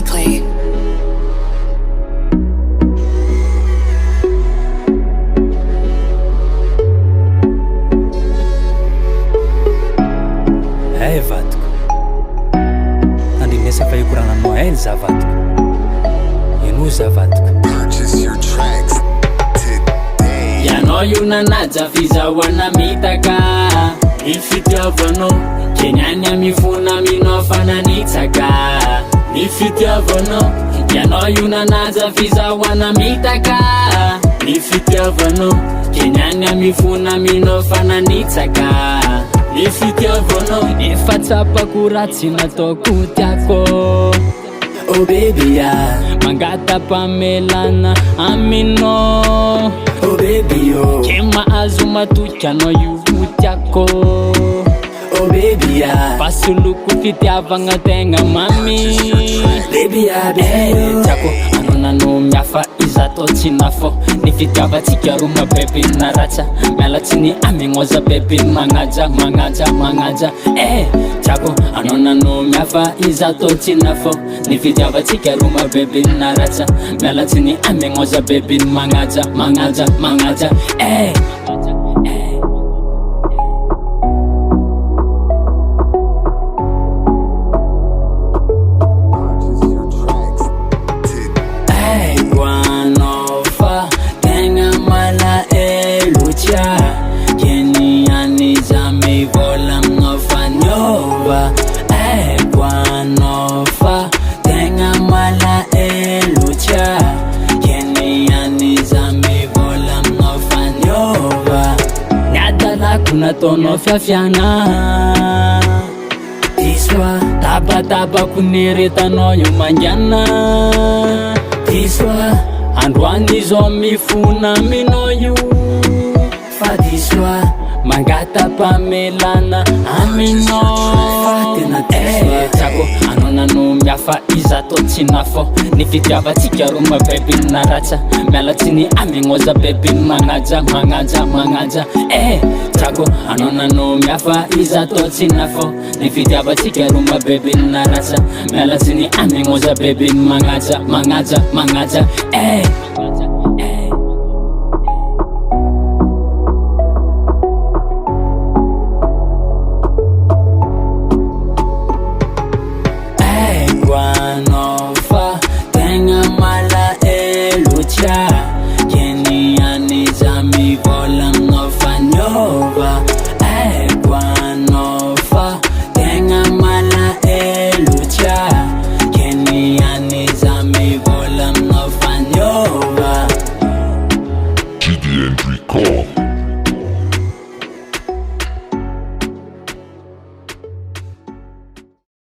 weekly. Hey vatiko, andrinesa fa ikorananao ely za vatiko, eno za vatiko. Purchase your tracks today. Yanao io nanaja fizahoana mitaka ny fitiavanao, kenyany amifona aminao fananitsaka ny fitiavanao. Yanao io nanaja fizahoana mitaka ny fitiavanao, kenyany amifona aminao fananitsaka ny fitiavanao. Efa tsapako ratsy nataoko tiako, oh baby ya mangata-pamelana aminao, oh baby yo ke mahazo matoky anao io tiako, oh baby ya fasoloko fitiavagna tegna mami, baby ya tiako anao nanao miafa iza tao tsy nafao, ny fitiavatsika ro mabeby naratsa mialatsy ny amignoza bebe magnaja magnaja magnaja. Tiako anao nanao miafa iza tao tsy nafao, ny fitiavatsika ro mabeby naratsa mialatsy ny amignoza bebe magnaja magnaja magnaja. Nataonao fiafiana disoa, tabatabako neretanao io mangiana disoa, androany izao mifona aminao io fa disoa mangata-pamelana aminao tena disoa. Tiako anao nanao miafa iza tao tsy nafao, ny fitiavatsika ro mabeby naratsa mialatsy ny amignoza bebe magnaja magnaja magnaja. Tiako anao nanao miafa iza tao tsy nafao, ny fitiavatsika ro mabeby naratsa mialatsy ny amignoza bebe magnaja magnaja magnaja.